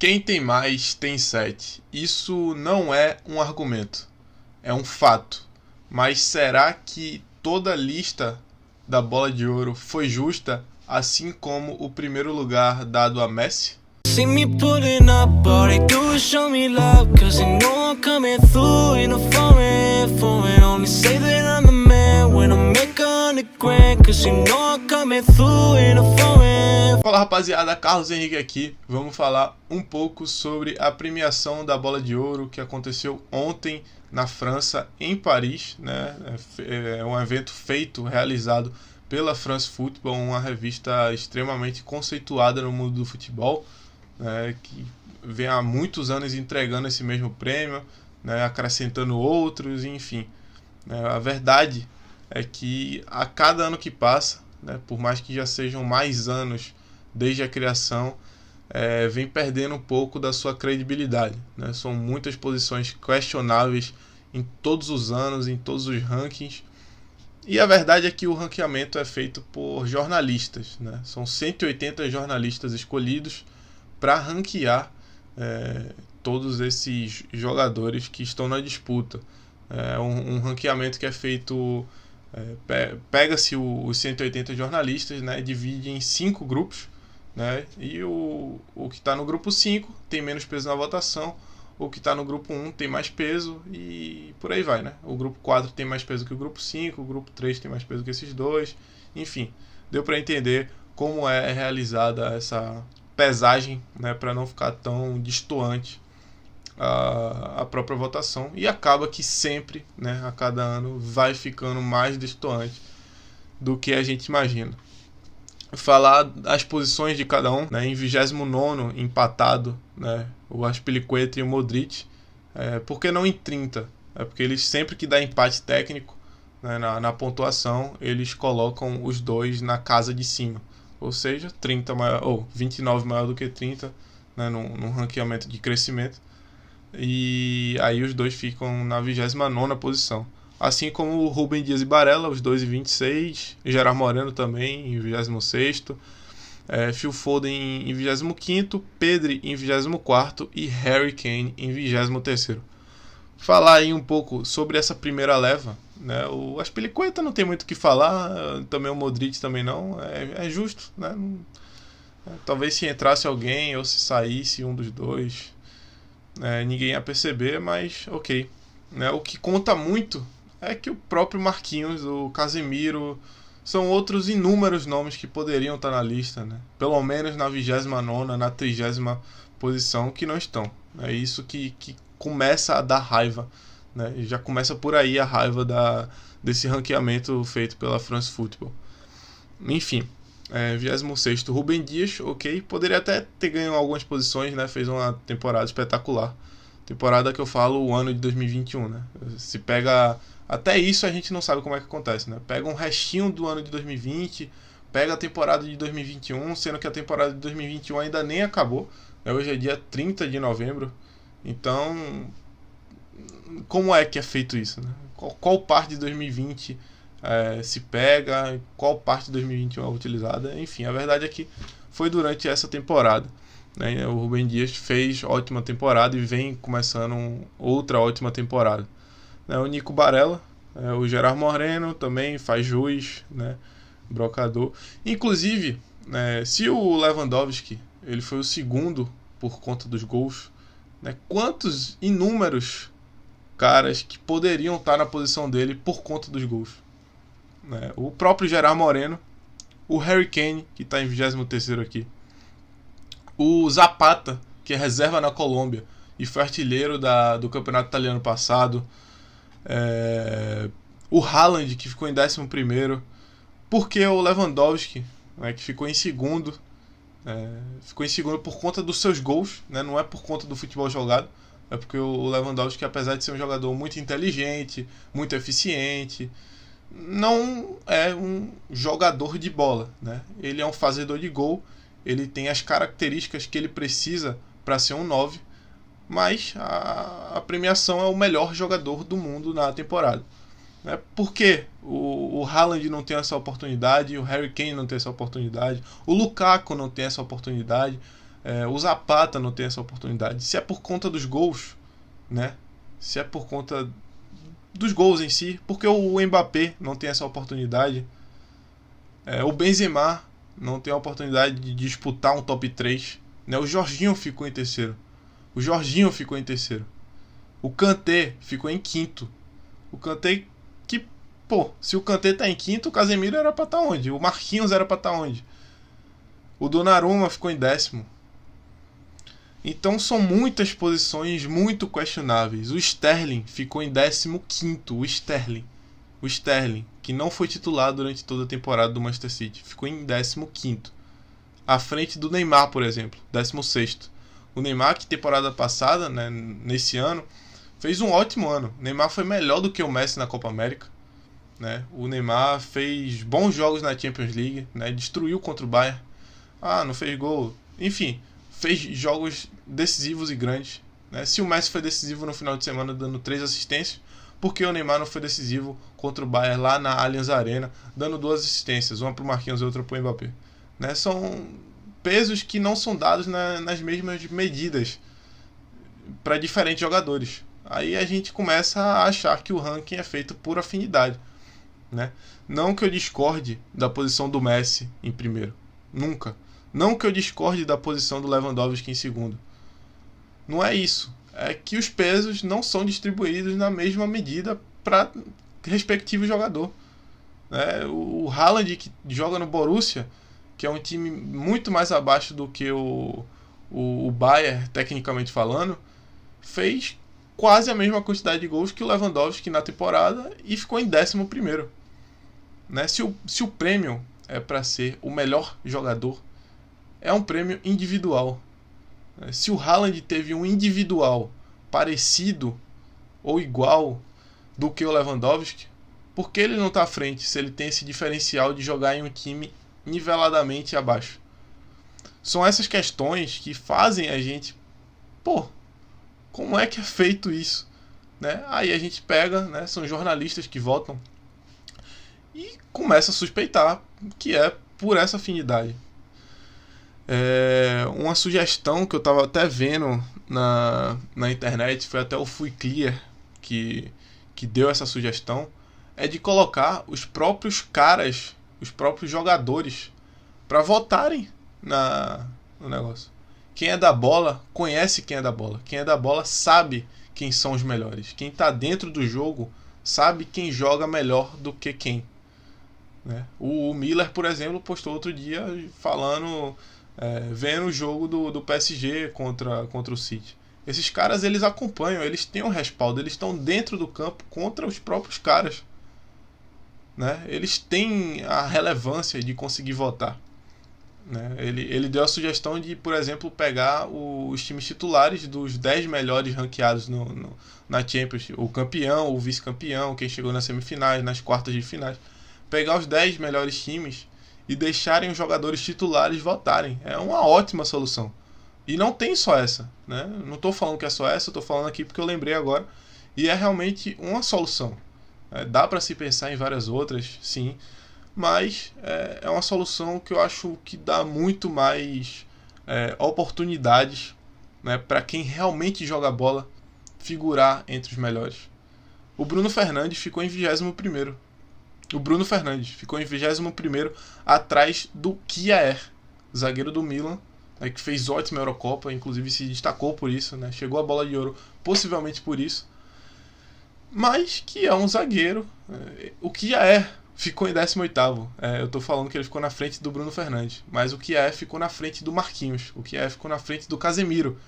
Quem tem mais tem 7. Isso não é um argumento, é um fato. Mas será que toda a lista da Bola de Ouro foi justa, assim como o primeiro lugar dado a Messi? See me pulling up, all they do is show me love, cause they know I'm coming through in a foreign. Only say that I'm the man when I make 100 grand, cause you know I'm coming through in a foreign. Fala rapaziada, Carlos Henrique aqui. Vamos falar um pouco sobre a premiação da Bola de Ouro que aconteceu ontem na França, em Paris, né? É um evento realizado pela France Football, uma revista extremamente conceituada no mundo do futebol, né, que vem há muitos anos entregando esse mesmo prêmio, né, acrescentando outros, enfim. A verdade é que a cada ano que passa, né, por mais que já sejam mais anos desde a criação, vem perdendo um pouco da sua credibilidade, né? São muitas posições questionáveis em todos os anos, em todos os rankings. E a verdade é que o ranqueamento é feito por jornalistas, né? São 180 jornalistas escolhidos para ranquear todos esses jogadores que estão na disputa. É um ranqueamento que é feito... pega-se os 180 jornalistas, né, divide em 5 grupos, né, e o que está no grupo 5 tem menos peso na votação, o que está no grupo 1 tem mais peso e por aí vai, né? O grupo 4 tem mais peso que o grupo 5, o grupo 3 tem mais peso que esses dois, enfim, deu para entender como é realizada essa pesagem, né, para não ficar tão distoante a própria votação, e acaba que sempre, né, a cada ano vai ficando mais distoante do que a gente imagina. Falar as posições de cada um, né, em 29º empatado, né, o Azpilicueta e o Modric, por que não em 30? Porque eles sempre que dá empate técnico, né, na pontuação, eles colocam os dois na casa de cima, ou seja, 30 maior, ou 29 maior do que 30, né, num ranqueamento de crescimento, e aí os dois ficam na 29ª posição. Assim como o Rúben Dias e Barella, os dois em 26, Gerard Moreno também em 26º, Phil Foden em 25º, Pedri em 24º e Harry Kane em 23º. Falar aí um pouco sobre essa primeira leva, né? O Azpilicueta não tem muito o que falar, também o Modric também não, é justo, né? Talvez se entrasse alguém ou se saísse um dos dois, ninguém ia perceber, mas ok, né? O que conta muito é que o próprio Marquinhos, o Casemiro, são outros inúmeros nomes que poderiam estar na lista, né? Pelo menos na 29ª, na 30ª posição, que não estão. É isso que começa a dar raiva, né? Já começa por aí a raiva desse ranqueamento feito pela France Football. Enfim, 26º Rúben Dias, ok, poderia até ter ganho algumas posições, né? Fez uma temporada espetacular. Temporada que eu falo, o ano de 2021, né? Se pega... Até isso a gente não sabe como é que acontece, né? Pega um restinho do ano de 2020, pega a temporada de 2021, sendo que a temporada de 2021 ainda nem acabou, né? Hoje é dia 30 de novembro, então como é que é feito isso, né? Qual parte de 2020 se pega, qual parte de 2021 é utilizada? Enfim, a verdade é que foi durante essa temporada, né? O Rúben Dias fez ótima temporada e vem começando outra ótima temporada. O Nico Barella, o Gerard Moreno também faz jus, né, brocador. Inclusive, se o Lewandowski ele foi o segundo por conta dos gols, né, quantos inúmeros caras que poderiam estar na posição dele por conta dos gols, né? O próprio Gerard Moreno, o Harry Kane, que está em 23º aqui, o Zapata, que é reserva na Colômbia e foi artilheiro do campeonato italiano passado, o Haaland, que ficou em 11º, porque o Lewandowski, né, que ficou em segundo por conta dos seus gols, né, não é por conta do futebol jogado, é porque o Lewandowski, apesar de ser um jogador muito inteligente, muito eficiente, não é um jogador de bola, né? Ele é um fazedor de gol, ele tem as características que ele precisa para ser um 9, mas a premiação é o melhor jogador do mundo na temporada. Por que o Haaland não tem essa oportunidade, o Harry Kane não tem essa oportunidade, o Lukaku não tem essa oportunidade, O Zapata não tem essa oportunidade. Se é por conta dos gols, né? Se é por conta dos gols em si, porque o Mbappé não tem essa oportunidade. O Benzema não tem a oportunidade de disputar um top 3. Né? O Jorginho ficou em terceiro. O Kanté ficou em quinto. O Kanté que, se o Kanté tá em quinto, o Casemiro era pra estar onde? O Marquinhos era pra estar onde? O Donnarumma ficou em décimo. Então são muitas posições muito questionáveis. O Sterling ficou em 15º. O Sterling, que não foi titular durante toda a temporada do Manchester City, ficou em 15º. À frente do Neymar, por exemplo, 16º. O Neymar, que temporada passada, né, nesse ano, fez um ótimo ano. O Neymar foi melhor do que o Messi na Copa América. Né? O Neymar fez bons jogos na Champions League, né? Destruiu contra o Bayern. Não fez gol. Enfim, fez jogos decisivos e grandes. Né? Se o Messi foi decisivo no final de semana dando 3 assistências, por que o Neymar não foi decisivo contra o Bayern lá na Allianz Arena, dando 2 assistências, uma para o Marquinhos e outra para o Mbappé? Né? São pesos que não são dados nas mesmas medidas para diferentes jogadores. Aí a gente começa a achar que o ranking é feito por afinidade. Né? Não que eu discorde da posição do Messi em primeiro. Nunca. Não que eu discorde da posição do Lewandowski em segundo. Não é isso. É que os pesos não são distribuídos na mesma medida para respectivo jogador. O Haaland, que joga no Borussia, que é um time muito mais abaixo do que o Bayern, tecnicamente falando, fez quase a mesma quantidade de gols que o Lewandowski na temporada e ficou em 11º. Né? Se o prêmio é para ser o melhor jogador, é um prêmio individual. Se o Haaland teve um individual parecido ou igual do que o Lewandowski, por que ele não está à frente se ele tem esse diferencial de jogar em um time niveladamente abaixo? São essas questões que fazem a gente, como é que é feito isso? Né? Aí a gente pega, né, são jornalistas que votam e começa a suspeitar que é por essa afinidade. Uma sugestão que eu estava até vendo na internet, foi até o Fui Clear que deu essa sugestão, é de colocar os próprios caras, os próprios jogadores, para votarem no negócio. Quem é da bola conhece quem é da bola. Quem é da bola sabe quem são os melhores. Quem está dentro do jogo sabe quem joga melhor do que quem. Né? O Miller, por exemplo, postou outro dia falando, vendo o jogo do PSG contra o City. Esses caras, eles acompanham, eles têm um respaldo, eles estão dentro do campo contra os próprios caras. Né? Eles têm a relevância de conseguir votar. Né? Ele deu a sugestão de, por exemplo, pegar os times titulares dos 10 melhores ranqueados na Champions, o campeão, o vice-campeão, quem chegou nas semifinais, nas quartas de finais, pegar os 10 melhores times e deixarem os jogadores titulares votarem. É uma ótima solução. E não tem só essa. Né? Não estou falando que é só essa, estou falando aqui porque eu lembrei agora. E é realmente uma solução. Dá para se pensar em várias outras, sim. Mas é uma solução que eu acho que dá muito mais oportunidades, né, para quem realmente joga bola figurar entre os melhores. O Bruno Fernandes ficou em 21º. O Bruno Fernandes ficou em 21º atrás do Kjaer, zagueiro do Milan, né, que fez ótima Eurocopa, inclusive se destacou por isso, né, chegou à bola de ouro possivelmente por isso, mas que é um zagueiro. O Kjaer ficou em 18º. Eu tô falando que ele ficou na frente do Bruno Fernandes, mas o Kjaer ficou na frente do Marquinhos, o Kjaer ficou na frente do Casemiro.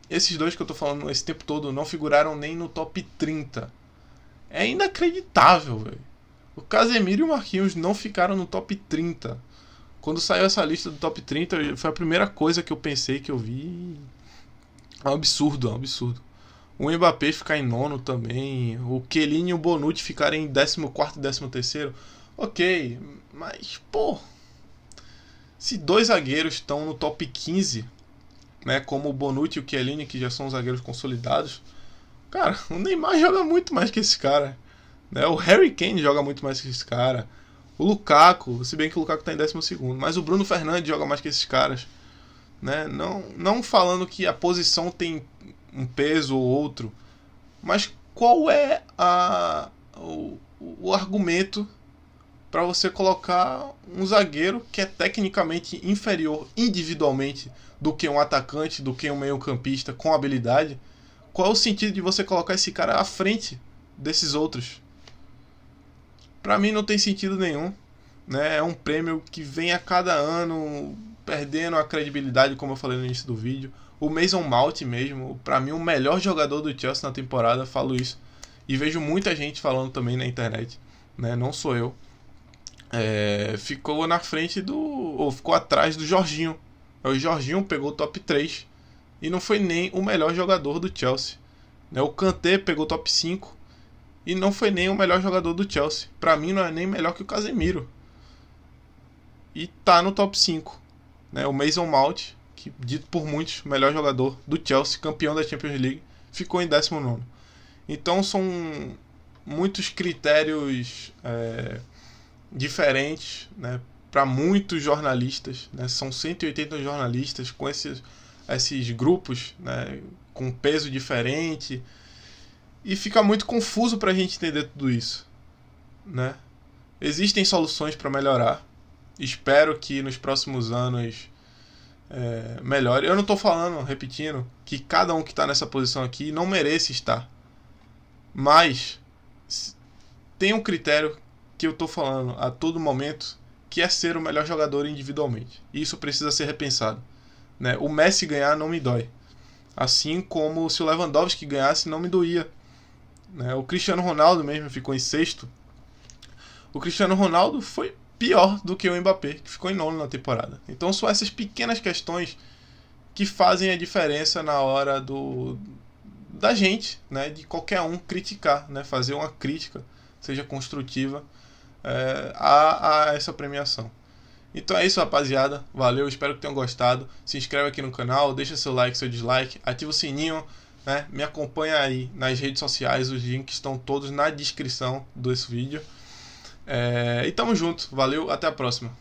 Esses dois que eu tô falando esse tempo todo não figuraram nem no top 30. É inacreditável, velho. O Casemiro e o Marquinhos não ficaram no top 30. Quando saiu essa lista do top 30, foi a primeira coisa que eu pensei, que eu vi. É um absurdo, O Mbappé ficar em 9º também. O Chiellini e o Bonucci ficarem em 14º e 13º. Ok, mas, se 2 zagueiros estão no top 15, né, como o Bonucci e o Chiellini, que já são zagueiros consolidados, cara, o Neymar joga muito mais que esse cara. Né? O Harry Kane joga muito mais que esse cara. O Lukaku, se bem que o Lukaku está em 12º, mas o Bruno Fernandes joga mais que esses caras. né? Não falando que a posição tem um peso ou outro, mas qual é o argumento para você colocar um zagueiro que é tecnicamente inferior individualmente do que um atacante, do que um meio-campista com habilidade? Qual é o sentido de você colocar esse cara à frente desses outros? Para mim não tem sentido nenhum, né? É um prêmio que vem a cada ano perdendo a credibilidade, como eu falei no início do vídeo. O Mason Mount mesmo, para mim o melhor jogador do Chelsea na temporada, falo isso. E vejo muita gente falando também na internet, né? Não sou eu. Ficou na frente ou ficou atrás do Jorginho. O Jorginho pegou o top 3 e não foi nem o melhor jogador do Chelsea, né? O Kanté pegou o top 5 e não foi nem o melhor jogador do Chelsea. Pra mim não é nem melhor que o Casemiro. E tá no top 5, né? O Mason Mount, que dito por muitos, melhor jogador do Chelsea, campeão da Champions League, ficou em 19º. Então são muitos critérios diferentes, né, para muitos jornalistas, né? São 180 jornalistas com esses grupos, né, com peso diferente, e fica muito confuso para a gente entender tudo isso, né? Existem soluções para melhorar. Espero que nos próximos anos melhore. Eu não estou falando, repetindo, que cada um que está nessa posição aqui não merece estar, mas tem um critério que eu estou falando a todo momento, que é ser o melhor jogador individualmente. E isso precisa ser repensado, né? O Messi ganhar não me dói, assim como se o Lewandowski ganhasse não me doía, né? O Cristiano Ronaldo mesmo ficou em 6º. O Cristiano Ronaldo foi pior do que o Mbappé, que ficou em 9º na temporada. Então são essas pequenas questões que fazem a diferença na hora da gente, né, de qualquer um criticar, né, fazer uma crítica, seja construtiva, a essa premiação. Então é isso, rapaziada. Valeu, espero que tenham gostado. Se inscreve aqui no canal, deixa seu like, seu dislike, ativa o sininho, né, me acompanha aí nas redes sociais, os links estão todos na descrição desse vídeo. E tamo junto, valeu, até a próxima.